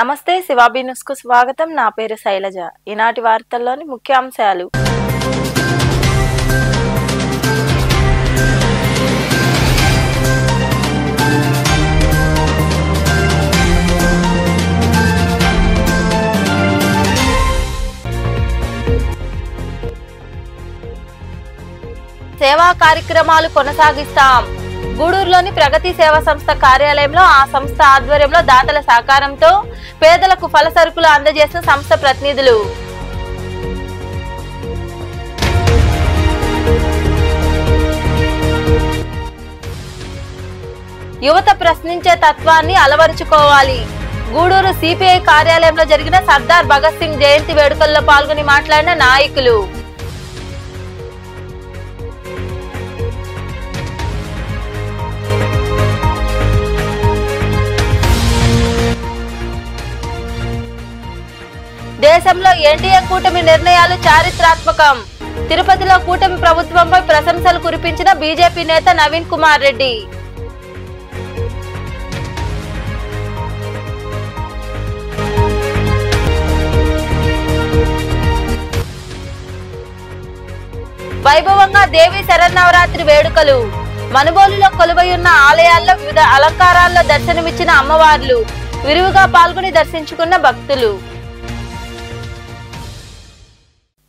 నమస్తే శివాబీ న్యూస్ కు స్వాగతం. నా పేరు శైలజ. ఈనాటి వార్తల్లోని ముఖ్యాంశాలు. సేవా కార్యక్రమాలు కొనసాగిస్తాం. గూడూరులోని ప్రగతి సేవా సంస్థ కార్యాలయంలో ఆ సంస్థ ఆధ్వర్యంలో దాతల సహకారంతో పేదలకు ఫల సరుకులు అందజేసిన సంస్థ ప్రతినిధులు. యువత ప్రశ్నించే తత్వాన్ని అలవరుచుకోవాలి. గూడూరు సిపిఐ కార్యాలయంలో జరిగిన సర్దార్ భగత్ సింగ్ జయంతి వేడుకల్లో పాల్గొని మాట్లాడిన నాయకులు. దేశంలో ఎన్డీఏ కూటమి నిర్ణయాలు చారిత్రాత్మకం. తిరుపతిలో కూటమి ప్రభుత్వంపై ప్రశంసలు కురిపించిన బీజేపీ నేత నవీన్ కుమార్ రెడ్డి. వైభవంగా దేవి శరన్నవరాత్రి వేడుకలు. మనుబోలులో కొలువైయున్న ఆలయాల్లో వివిధ అలంకారాల్లో దర్శనమిచ్చిన అమ్మవార్లు. విరివిగా పాల్గొని దర్శించుకున్న భక్తులు.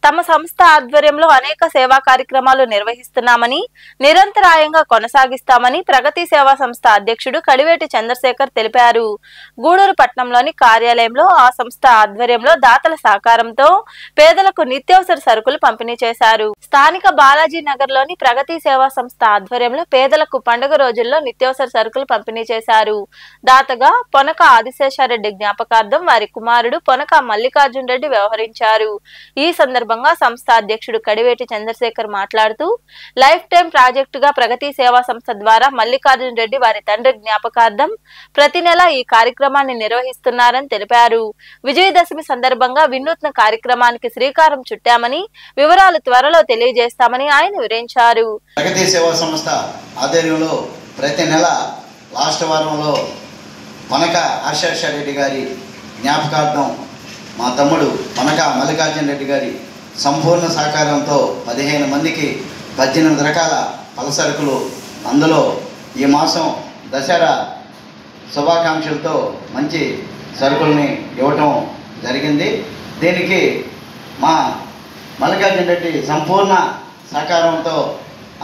తమ సంస్థ ఆధ్వర్యంలో అనేక సేవా కార్యక్రమాలు నిర్వహిస్తున్నామని, నిరంతరాయంగా కొనసాగిస్తామని ప్రగతి సేవా సంస్థ అధ్యక్షుడు కడివేటి చంద్రశేఖర్ తెలిపారు. గూడూరు పట్టణంలోని కార్యాలయంలో ఆ సంస్థ ఆధ్వర్యంలో దాతల సహకారంతో పేదలకు నిత్యావసర సరుకులు పంపిణీ చేశారు. స్థానిక బాలాజీ నగర్ లోని ప్రగతి సేవా సంస్థ ఆధ్వర్యంలో పేదలకు పండుగ రోజుల్లో నిత్యావసర సరుకులు పంపిణీ చేశారు. దాతగా పొనక ఆదిశేషారెడ్డి జ్ఞాపకార్థం వారి కుమారుడు పొనక మల్లికార్జున రెడ్డి వ్యవహరించారు. ఈ సందర్భంగా సంస్థ అధ్యక్షుడు కడివేటి చంద్రశేఖర్ మాట్లాడుతూ లైఫ్ టైం ప్రాజెక్టుగా ప్రగతి సేవా సంస్థ ద్వారా మల్లికార్జున రెడ్డి వారి తండ్రి జ్ఞాపకార్థం ప్రతి నెల ఈ కార్యక్రమాన్ని నిర్వహిస్తున్నారని తెలిపారు. విజయదశమి సందర్భంగా వినూత్న కార్యక్రమానికి శ్రీకారం చుట్టామని, వివరాలు త్వరలో తెలియజేస్తామని ఆయన వివరించారు. ప్రగతి సేవా సంస్థ ఆధ్వర్యంలో ప్రతి నెల లాస్ట్ వారంలో మనక ఆశేషారెడ్డి గారి జ్ఞాపకార్థం మా తమ్ముడు మనక మల్లికార్జున రెడ్డి గారి సంపూర్ణ సహకారంతో 15 మందికి 18 రకాల పలసరుకులు, అందులో ఈ మాసం దసరా శుభాకాంక్షలతో మంచి సరుకుల్ని ఇవ్వటం జరిగింది. దీనికి మా మల్లికార్జున రెడ్డి సంపూర్ణ సహకారంతో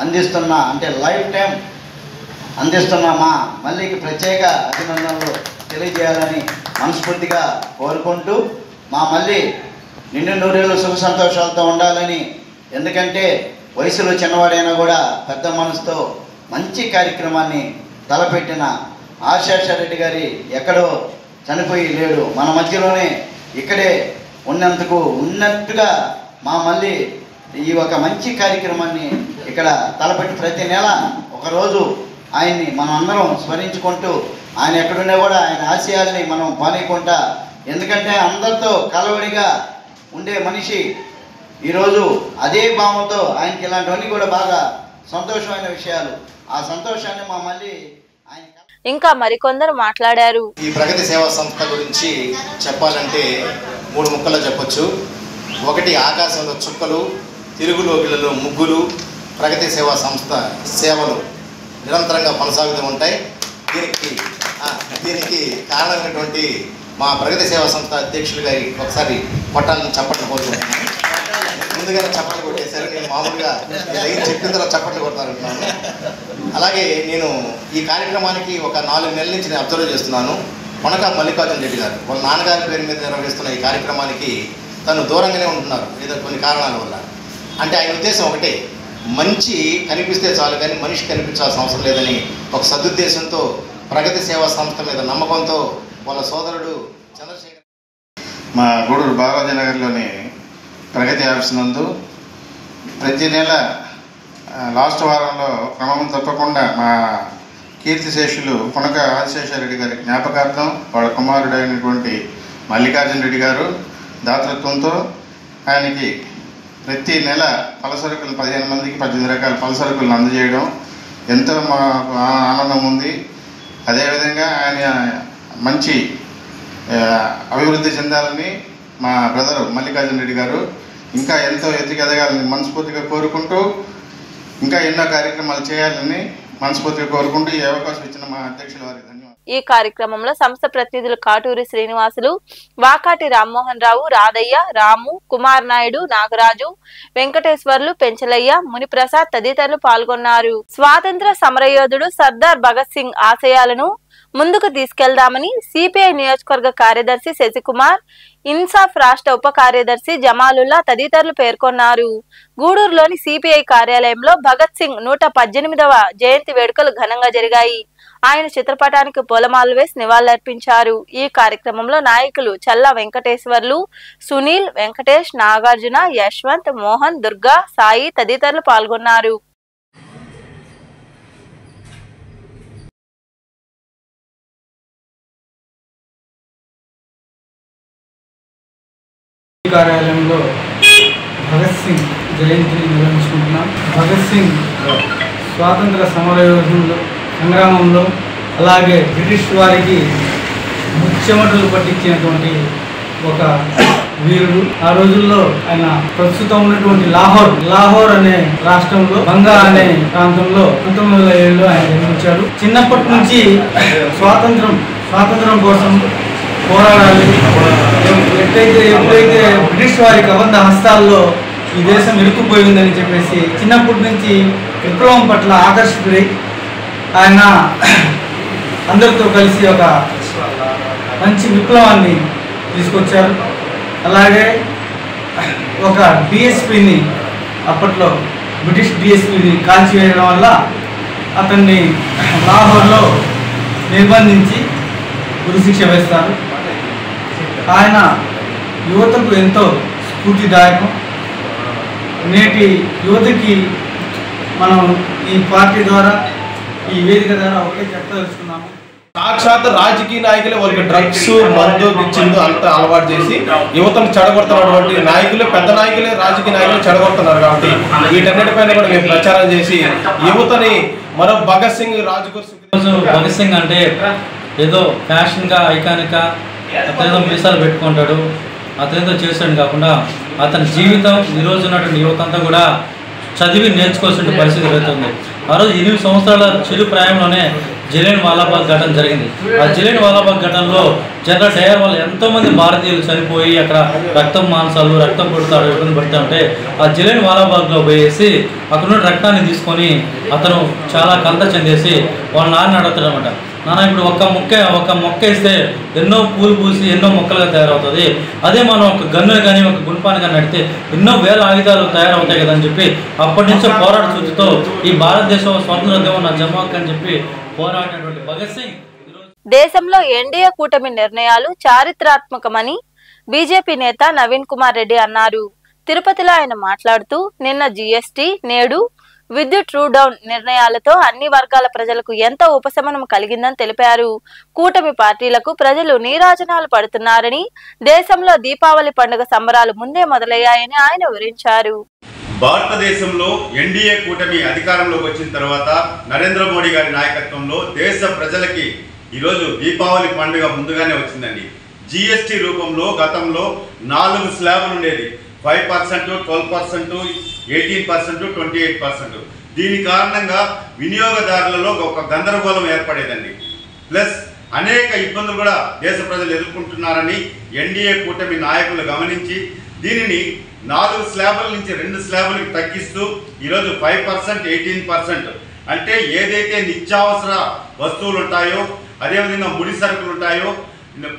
అందిస్తున్న అంటే లైఫ్ టైం అందిస్తున్న మా మల్లికి ప్రత్యేక అభినందనలు తెలియజేయాలని మనస్ఫూర్తిగా కోరుకుంటూ, మా మళ్ళీ నిండు నూరేళ్ళు సుఖ సంతోషాలతో ఉండాలని, ఎందుకంటే వయసులో చిన్నవాడైనా కూడా పెద్ద మనసుతో మంచి కార్యక్రమాన్ని తలపెట్టిన ఆశేషారెడ్డి గారి ఎక్కడో చనిపోయి లేడు, మన మధ్యలోనే ఇక్కడే ఉన్నట్టుగా మా మళ్ళీ ఈ ఒక మంచి కార్యక్రమాన్ని ఇక్కడ తలపెట్టి ప్రతి నెల ఒకరోజు ఆయన్ని మనం అందరం స్మరించుకుంటూ, ఆయన ఎక్కడున్నా కూడా ఆయన ఆశయాల్ని మనం పానీయకుండా, ఎందుకంటే అందరితో కలవడిగా ఉండే మనిషి ఈరోజు అదే భావంతో ఆయనకి ఇలాంటివన్నీ కూడా బాగా సంతోషమైన విషయాలు. ఆ సంతోషాన్ని మా మళ్ళీ ఆయన ఇంకా మరికొందరు మాట్లాడారు. ఈ ప్రగతి సేవా సంస్థ గురించి చెప్పాలంటే 3 ముక్కలు చెప్పొచ్చు. ఒకటి, ఆకాశంలో చుక్కలు, తిరుగులోగిలలో ముగ్గులు. ప్రగతి సేవా సంస్థ సేవలు నిరంతరంగా కొనసాగుతూ ఉంటాయి. దీనికి కారణమైనటువంటి మా ప్రగతి సేవా సంస్థ అధ్యక్షులు గారి ఒకసారి కొట్టాలని చప్పట్లు కోరుకుంటున్నాను. ముందుగానే చప్పట్లు కొట్టేశారు. నేను మామూలుగా చెప్పిన తర్వాత చప్పట్లు కొడతానంటున్నాను. అలాగే నేను ఈ కార్యక్రమానికి ఒక 4 నెలల నుంచి నేను అబ్జర్వ్ చేస్తున్నాను. పొనక మల్లికార్జున రెడ్డి గారు వాళ్ళ నాన్నగారి పేరు మీద నిర్వహిస్తున్న ఈ కార్యక్రమానికి తను దూరంగానే ఉంటున్నారు ఏదో కొన్ని కారణాల వల్ల. అంటే ఆయన ఉద్దేశం ఒకటే, మంచి కనిపిస్తే చాలు కానీ మనిషి కనిపించాల్సిన అవసరం లేదని ఒక సదుద్దేశంతో ప్రగతి సేవా సంస్థ మీద నమ్మకంతో వాళ్ళ సోదరుడు చంద్రశేఖర్ మా గూడూరు బాలాజీ నగర్లోని ప్రగతి ఆఫీస్ నందు ప్రతి నెల లాస్ట్ వారంలో క్రమం తప్పకుండా మా కీర్తిశేషులు పొనక ఆదిశేషారెడ్డి గారి జ్ఞాపకార్థం వాళ్ళ కుమారుడైనటువంటి మల్లికార్జున రెడ్డి గారు దాతృత్వంతో ఆయనకి ప్రతి నెల పలసరుకులు 15 మందికి 18 రకాల పలసరుకులను అందజేయడం ఎంతో మాకు ఆనందం ఉంది. అదేవిధంగా ఆయన మంచి అభివృద్ధి చెందాలని మా బ్రదర్ మల్లికార్జున రెడ్డి గారు ఇంకా ఎంతో ఎదగాలని మనస్ఫూర్తిగా కోరుకుంటూ ఇంకా ఎన్నో కార్యక్రమాలు చేయాలని మనస్ఫూర్తిగా కోరుకుంటూ ఈ అవకాశం ఇచ్చిన మా అధ్యక్షుల వారికి ధన్యవాదాలు. ఈ కార్యక్రమంలో సంస్థ ప్రతినిధులు కాటూరి శ్రీనివాసులు, వాకాటి రామ్మోహన్ రావు, రాధయ్య, రాము, కుమార్ నాయుడు, నాగరాజు, వెంకటేశ్వర్లు, పెంచలయ్య, మునిప్రసాద్ తదితరులు పాల్గొన్నారు. స్వాతంత్ర సమరయోధుడు సర్దార్ భగత్ సింగ్ ఆశయాలను ముందుకు తీసుకెళ్దామని సిపిఐ నియోజకవర్గ కార్యదర్శి శశికుమార్, ఇన్సాఫ్ రాష్ట్ర ఉప కార్యదర్శి జమాలుల్లా తదితరులు పేర్కొన్నారు. గూడూరులోని సిపిఐ కార్యాలయంలో భగత్ సింగ్ 118వ జయంతి వేడుకలు ఘనంగా జరిగాయి. ఆయన చిత్రపటానికి పూలమాలలు వేసి నివాళులర్పించారు. ఈ కార్యక్రమంలో నాయకులు చల్లా వెంకటేశ్వర్లు, సునీల్, వెంకటేష్, నాగార్జున, యశ్వంత్, మోహన్, దుర్గా, సాయి తదితరులు పాల్గొన్నారు. కార్యాలయంలో భగత్ సింగ్ జయంతిని నిర్వహించుకుంటున్నాం. భగత్ సింగ్ స్వాతంత్ర సమరయోధుల్లో సంగ్రామంలో అలాగే బ్రిటిష్ వారికి ముచ్చెమటలు పట్టించినటువంటి ఒక వీరుడు. ఆ రోజుల్లో ఆయన ప్రస్తుతం ఉన్నటువంటి లాహోర్ అనే రాష్ట్రంలో బంగా అనే ప్రాంతంలో 1907లో ఆయన జన్మించాడు. చిన్నప్పటి నుంచి స్వాతంత్రం కోసం పోరాడాలి. ఎప్పుడైతే బ్రిటిష్ వారి కబంధ హస్తాల్లో ఈ దేశం ఇరుక్కుపోయిందని చెప్పేసి చిన్నప్పటి నుంచి విప్లవం పట్ల ఆకర్షితుడై ఆయన అందరితో కలిసి ఒక మంచి విప్లవాన్ని తీసుకొచ్చారు. అలాగే ఒక డిఎస్పిని అప్పట్లో బ్రిటిష్ డిఎస్పిని కాల్చివేయడం వల్ల అతన్ని లాహోర్లో నిర్బంధించి ఉరిశిక్ష వేస్తారు. ఆయన యువతకు ఎంతో స్ఫూర్తిదాయకం. నేటి యువతకి మనం ఈ పార్టీ ద్వారా ఈ వేదిక ద్వారా ఒకటే చెప్పదలుచుకున్నాము. సాక్షాత్ రాజకీయ నాయకులే వాళ్ళకి డ్రగ్స్, మందు, గిచ్చిందు అంతా అలవాటు చేసి యువతను చెడగొడుతున్నటువంటి నాయకులే, పెద్ద నాయకులే రాజకీయ నాయకులు చెడగొడుతున్నారు. కాబట్టి వీటన్నిటిపైన కూడా మేము ప్రచారం చేసి యువతని మరో భగత్ సింగ్ భగత్ సింగ్ అంటే ఏదో ఫ్యాషన్గా ఐకానిక్గా అతనేదో మీసాలు పెట్టుకుంటాడు, అతనేదో చేస్తాడు కాకుండా అతని జీవితం ఈరోజు ఉన్నటువంటి యువత అంతా కూడా చదివి నేర్చుకోవాల్సిన పరిస్థితి ఎదురవుతుంది. ఆ రోజు 8 సంవత్సరాల చిరు ప్రాయంలోనే జలియన్ వాలాబాగ్ ఘటన జరిగింది. ఆ జలియన్ వాలాబాగ్ ఘటనలో జనరల్ డయర్ వల్ల ఎంతోమంది భారతీయులు చనిపోయి అక్కడ రక్తం పుడతాడు, ఇబ్బంది పడుతూ ఉంటే ఆ జలియన్ వాలాబాగ్లో పోయేసి అక్కడ రక్తాన్ని తీసుకొని అతను చాలా కలత చెందేసి వాళ్ళ నాన్న అడుగుతాడు అనమాట. నాన్న ఇప్పుడు ఒక మొక్క వేస్తే ఎన్నో పూలు పూసి ఎన్నో మొక్కలుగా తయారవుతుంది, అదే మనం ఒక గన్నుని కానీ ఒక గుణపాన్ని కానీ నడితే ఎన్నో వేల ఆయుధాలు తయారవుతాయి కదా అని చెప్పి అప్పటి నుంచే పోరాట సూచితో ఈ భారతదేశం స్వాతంత్రోద్యమం నా జమాక్ అని చెప్పి పోరాడినటువంటి భగత్ సింగ్ దేశంలో ఎన్డీఏ కూటమి నిర్ణయాలు చారిత్రాత్మకమని బీజేపీ నేత నవీన్ కుమార్ రెడ్డి అన్నారు. తిరుపతిలో ఆయన మాట్లాడుతూ నిన్న జీఎస్టీ, నేడు విద్యుత్ ట్రూ డౌన్ నిర్ణయాలతో అన్ని వర్గాల ప్రజలకు ఎంతో ఉపశమనం కలిగిందని తెలిపారు. కూటమి పార్టీలకు ప్రజలు నీరాజనాలు పడుతున్నారని, దేశంలో దీపావళి పండుగ సంబరాలు ముందే మొదలయ్యాయని ఆయన వివరించారు. భారతదేశంలో ఎన్డీఏ కూటమి అధికారంలోకి వచ్చిన తర్వాత నరేంద్ర మోడీ గారి నాయకత్వంలో దేశ ప్రజలకి ఈరోజు దీపావళి పండుగ ముందుగానే వచ్చిందండి. జీఎస్టీ రూపంలో గతంలో 4 స్లాబులు ఉండేది. 5%, 12%, 18%, 28%. దీని కారణంగా వినియోగదారులలో ఒక గందరగోళం ఏర్పడేదండి. ప్లస్ అనేక ఇబ్బందులు కూడా దేశ ప్రజలు ఎదుర్కొంటున్నారని ఎన్డీఏ కూటమి నాయకులు గమనించి దీనిని 4 స్లాబుల నుంచి 2 స్లాబులకి తగ్గిస్తూ ఈరోజు 5%, 18%, అంటే ఏదైతే నిత్యావసర వస్తువులు ఉంటాయో, అదేవిధంగా ముడి సరుకులు ఉంటాయో,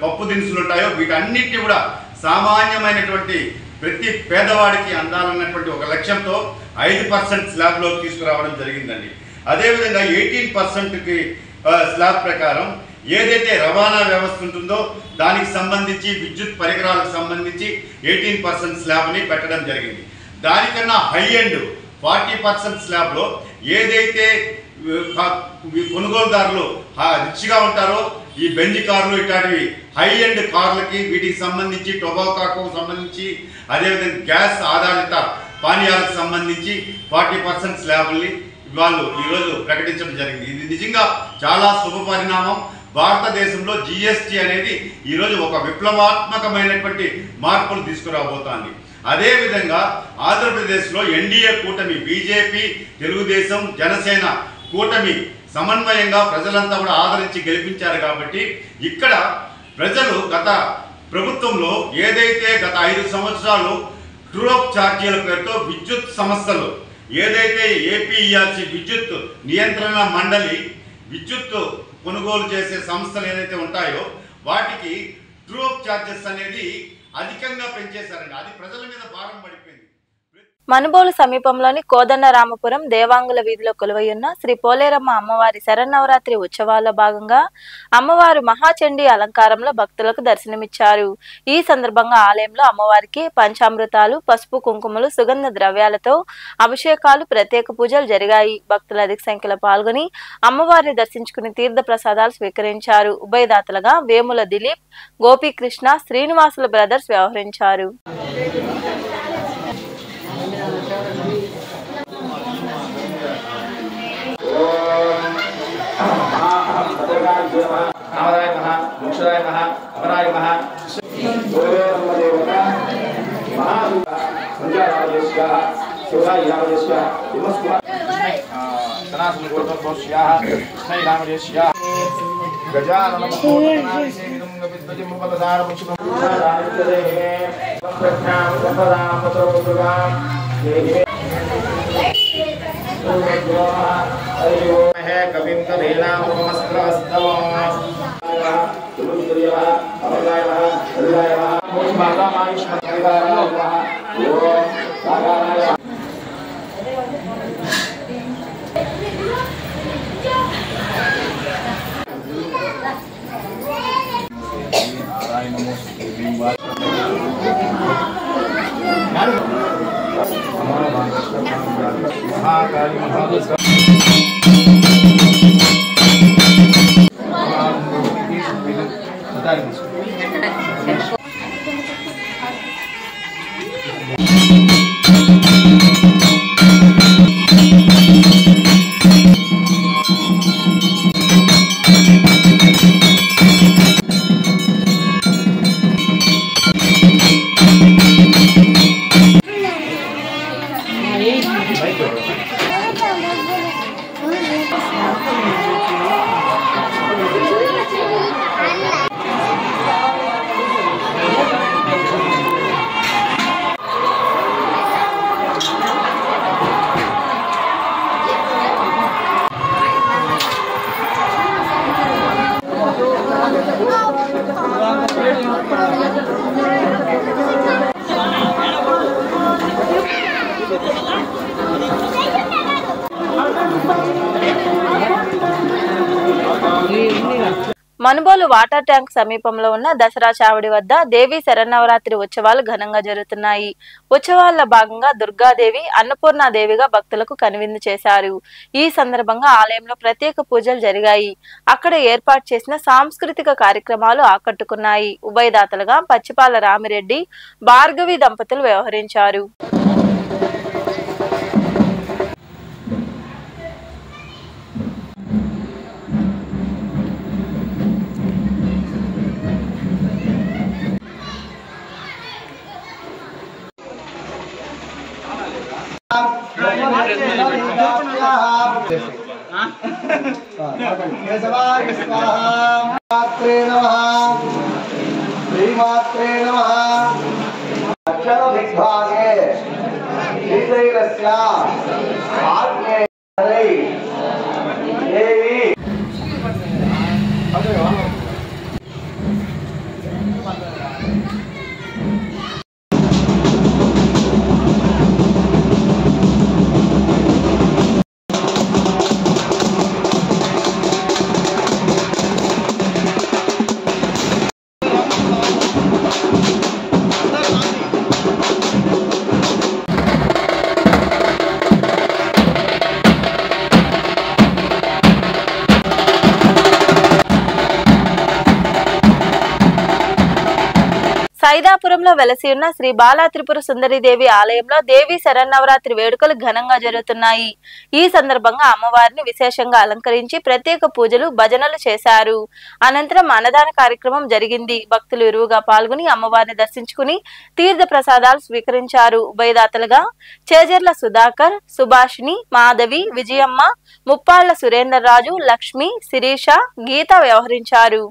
పప్పు దినుసులు ఉంటాయో, వీటన్నిటిని కూడా సామాన్యమైనటువంటి ప్రతి పేదవాడికి అందాలన్నటువంటి ఒక లక్ష్యంతో 5% స్లాబ్లోకి తీసుకురావడం జరిగిందండి. అదేవిధంగా 18%కి స్లాబ్ ప్రకారం ఏదైతే రవాణా వ్యవస్థ ఉంటుందో దానికి సంబంధించి విద్యుత్ పరికరాలకు సంబంధించి 18% స్లాబ్ని పెట్టడం జరిగింది. దానికన్నా హై ఎండ్ 40% స్లాబ్లో ఏదైతే కొనుగోలుదారులు రిచ్గా ఉంటారో ఈ బెంజ్ కార్లు ఇట్లాంటివి హై ఎండ్ కార్లకి వీటికి సంబంధించి టొబాకోకు సంబంధించి అదేవిధంగా గ్యాస్ ఆధారిత పానీయాలకు సంబంధించి 40% స్లాబుల్ని వాళ్ళు ఈరోజు ప్రకటించడం జరిగింది. ఇది నిజంగా చాలా శుభ పరిణామం. భారతదేశంలో జిఎస్టి అనేది ఈరోజు ఒక విప్లవాత్మకమైనటువంటి మార్పులు తీసుకురాబోతోంది. అదేవిధంగా ఆంధ్రప్రదేశ్లో ఎన్డీఏ కూటమి బీజేపీ, తెలుగుదేశం, జనసేన కూటమి సమన్వయంగా ప్రజలంతా కూడా ఆదరించి గెలిపించారు. కాబట్టి ఇక్కడ ప్రజలు గత ప్రభుత్వంలో ఏదైతే గత 5 సంవత్సరాలు ట్రూఅప్ ఛార్జీల పేరుతో విద్యుత్ సమస్యలు ఏదైతే ఏపీఈఆర్సీ విద్యుత్ నియంత్రణ మండలి విద్యుత్ కొనుగోలు చేసే సంస్థలు ఏదైతే ఉంటాయో వాటికి ట్రూఅప్ ఛార్జెస్ అనేది అధికంగా పెంచేశారండి. అది ప్రజల మీద భారం పడిపోయింది. మనుబోలు సమీపంలోని కోదండరామపురం దేవాంగుల వీధిలో కొలువైయున్న శ్రీ పోలేరమ్మ అమ్మవారి శరన్నవరాత్రి ఉత్సవాల్లో భాగంగా అమ్మవారు మహాచండీ అలంకారంలో భక్తులకు దర్శనమిచ్చారు. ఈ సందర్భంగా ఆలయంలో అమ్మవారికి పంచామృతాలు, పసుపు, కుంకుమలు, సుగంధ ద్రవ్యాలతో అభిషేకాలు, ప్రత్యేక పూజలు జరిగాయి. భక్తులు అధిక సంఖ్యలో పాల్గొని అమ్మవారిని దర్శించుకుని తీర్థ ప్రసాదాలు స్వీకరించారు. ఉభయదాతలుగా వేముల దిలీప్, గోపీకృష్ణ, శ్రీనివాసుల బ్రదర్స్ వ్యవహరించారు. कविं మనుబోలు వాటర్ ట్యాంక్ సమీపంలో ఉన్న దసరా చావడి వద్ద దేవి శరన్నవరాత్రి ఉత్సవాలు ఘనంగా జరుగుతున్నాయి. ఉత్సవాల్లో భాగంగా దుర్గాదేవి, అన్నపూర్ణాదేవిగా భక్తులకు కనువిందు చేశారు. ఈ సందర్భంగా ఆలయంలో ప్రత్యేక పూజలు జరిగాయి. అక్కడ ఏర్పాటు చేసిన సాంస్కృతిక కార్యక్రమాలు ఆకట్టుకున్నాయి. ఉభయదాతలుగా పచ్చిపాల రామిరెడ్డి, భార్గవి దంపతులు వ్యవహరించారు. సైదాపురంలో వెలసి ఉన్న శ్రీ బాలా త్రిపుర సుందరీదేవి ఆలయంలో దేవి శరన్నవరాత్రి వేడుకలు ఘనంగా జరుగుతున్నాయి. ఈ సందర్భంగా అమ్మవారిని విశేషంగా అలంకరించి ప్రత్యేక పూజలు భజనలు చేశారు. అనంతరం అన్నదాన కార్యక్రమం జరిగింది. భక్తులు ఇరువుగా పాల్గొని అమ్మవారిని దర్శించుకుని తీర్థ ప్రసాదాలు స్వీకరించారు. ఉభయదాతలుగా చేజర్ల సుధాకర్, సుభాషిణి, మాధవి, విజయమ్మ, ముప్పాళ్ల సురేందర్ రాజు, లక్ష్మి, శిరీష, గీత వ్యవహరించారు.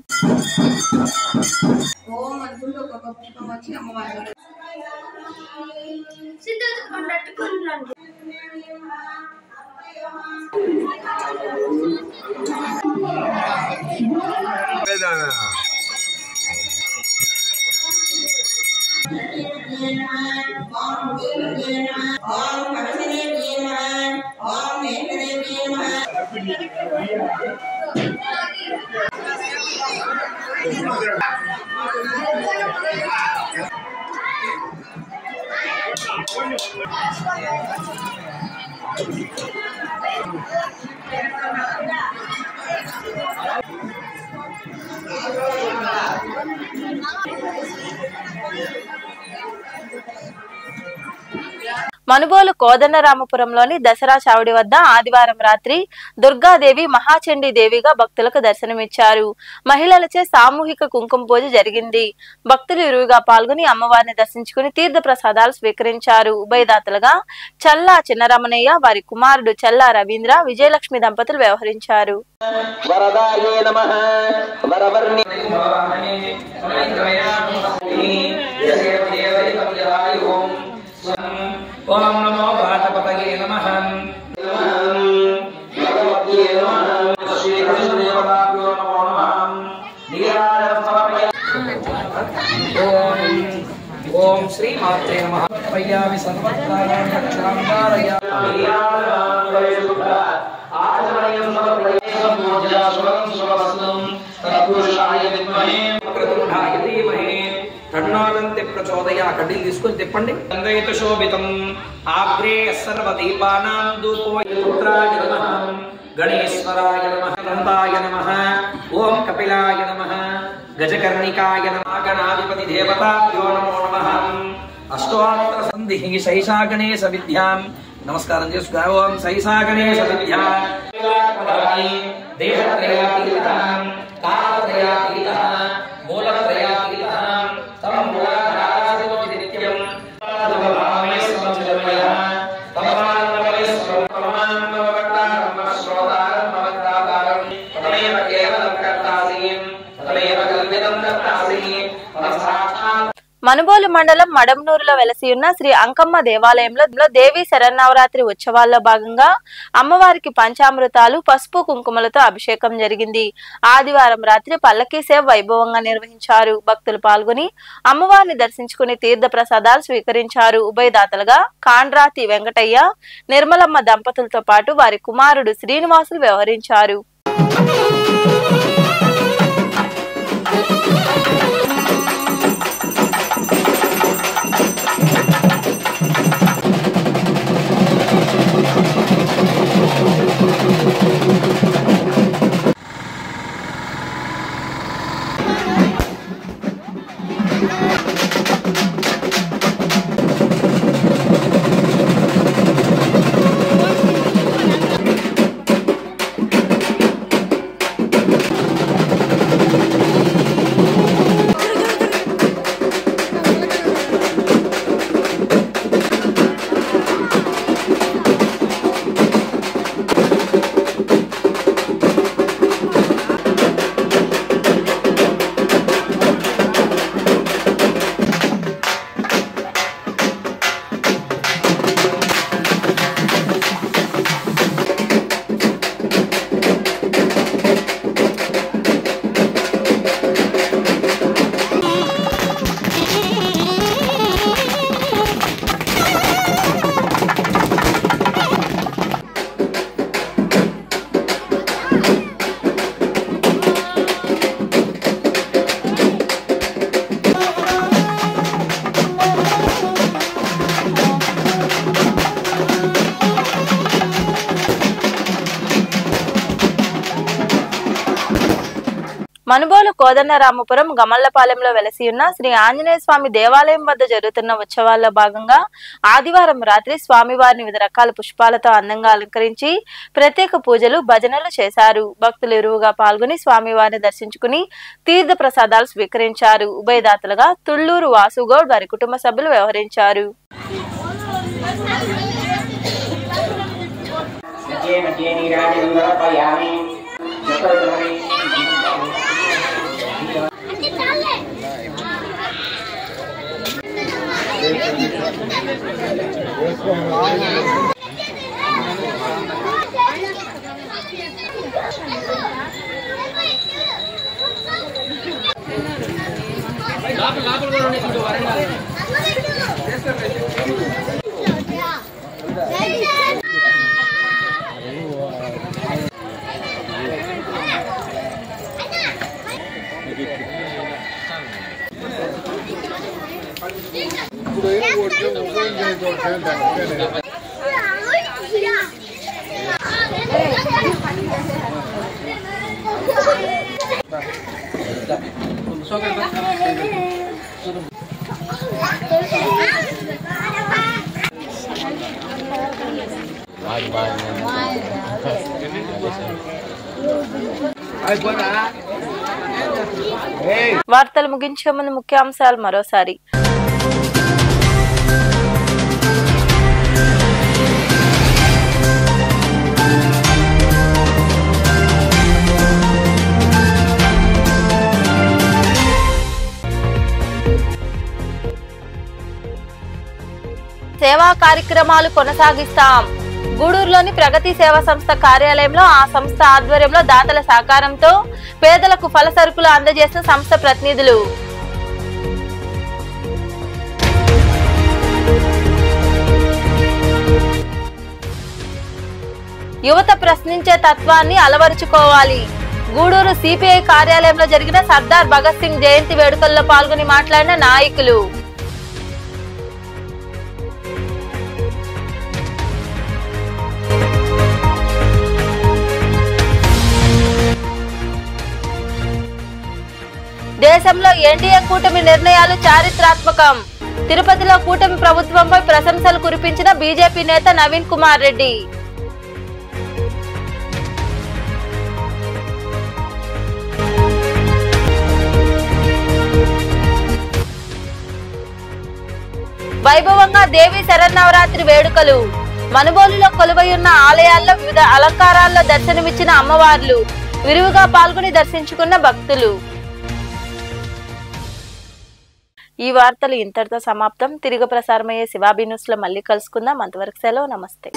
మనుబోలు కోదండరామపురంలోని దసరా చావడి వద్ద ఆదివారం రాత్రి దుర్గాదేవి మహాచండీ దేవిగా భక్తులకు దర్శనమిచ్చారు. మహిళలచే సామూహిక కుంకుమ పూజ జరిగింది. భక్తులు ఇరువుగా పాల్గొని అమ్మవారిని దర్శించుకుని తీర్థ ప్రసాదాలు స్వీకరించారు. ఉభయదాతలుగా చల్లా చిన్నరమణయ్య, వారి కుమారుడు చల్లా రవీంద్ర, విజయలక్ష్మి దంపతులు వ్యవహరించారు. ఓం నమో వాచపతయే నమః ఓం శ్రీ మాత్రే నమః పయ్యామి సర్వత్రాయామి దక్షిణాంగారయామి ఆచమయం సమర్పయామి పూజాస్వరం సువస్తం తత్పురుషాయ విద్మహే వక్రతుండాయ ధీమహి తన్నాదంతే ప్రచోదయా. కడ్డీలు తీసుకొని తిప్పండి. నందయత శోభితం ఆగ్రే సర్వదీపానాం ధూపోయపుత్రాయ నమః గణేశ్వరాయ నమః దంతాయ నమః ఓం కపిలాయ నమః గజకర్ణికాయ నమః గణాధిపతి దేవతాభ్యో నమో నమః అష్టోత్తర సంధి సైషా గణేశ విద్యాం నమస్కారం చేసుకో. ఓం సైషా గణేశ విద్యాం దేహత్రయాతీతాం కాలత్రయాతీతాం మూలత్రయాతీతాం తం మూలాధారాధిపతి నిత్యం మనుబోలు మండలం మడంనూరులో వెలసి ఉన్న శ్రీ అంకమ్మ దేవాలయంలో దేవి శరన్నవరాత్రి ఉత్సవాల్లో భాగంగా అమ్మవారికి పంచామృతాలు, పసుపు, కుంకుమలతో అభిషేకం జరిగింది. ఆదివారం రాత్రి పల్లకీ సేవ వైభవంగా నిర్వహించారు. భక్తులు పాల్గొని అమ్మవారిని దర్శించుకుని తీర్థ ప్రసాదాలు స్వీకరించారు. ఉభయదాతలుగా కాండ్రాతి వెంకటయ్య, నిర్మలమ్మ దంపతులతో పాటు వారి కుమారుడు శ్రీనివాసులు వ్యవహరించారు. మనుబోలు కోదండరామపురం గమల్లపాలెంలో వెలసి ఉన్న శ్రీ ఆంజనేయ స్వామి దేవాలయం వద్ద జరుగుతున్న ఉత్సవాల్లో భాగంగా ఆదివారం రాత్రి స్వామివారిని వివిధ రకాల పుష్పాలతో అందంగా అలంకరించి ప్రత్యేక పూజలు భజనలు చేశారు. భక్తులు ఇరువుగా పాల్గొని స్వామివారిని దర్శించుకుని తీర్థ ప్రసాదాలు స్వీకరించారు. ఉభయదాతలుగా తుళ్లూరు వాసుగౌడ్ వారి కుటుంబ సభ్యులు వ్యవహరించారు. వార్తలు ముగించే ముందు ముఖ్యాంశాలు మరోసారి. సేవా కార్యక్రమాలు కొనసాగిస్తాం. గూడూరులోని ప్రగతి సేవా సంస్థ కార్యాలయంలో ఆ సంస్థ ఆధ్వర్యంలో దాతల సహకారంతో పేదలకు ఫల సరుకులు అందజేసిన సంస్థ ప్రతినిధులు. యువత ప్రశ్నించే తత్వాన్ని అలవరుచుకోవాలి. గూడూరు సిపిఐ కార్యాలయంలో జరిగిన సర్దార్ భగత్ సింగ్ జయంతి వేడుకల్లో పాల్గొని మాట్లాడిన నాయకులు. దేశంలో ఎన్డీఏ కూటమి నిర్ణయాలు చారిత్రాత్మకం. తిరుపతిలో కూటమి ప్రభుత్వంపై ప్రశంసలు కురిపించిన బీజేపీ నేత నవీన్ కుమార్ రెడ్డి. వైభవంగా దేవీ శరన్నవరాత్రి వేడుకలు. మనుబోలులో కొలువైయున్న ఆలయాల్లో వివిధ అలంకారాల్లో దర్శనమిచ్చిన అమ్మవార్లు. విరివిగా పాల్గొని దర్శించుకున్న భక్తులు. ఈ వార్తలు ఇంతటితో సమాప్తం. తిరిగి ప్రసారమయ్యే శివాబీ న్యూస్ లో మళ్ళీ కలుసుకుందాం. అంతవరకు సెలవు. నమస్తే.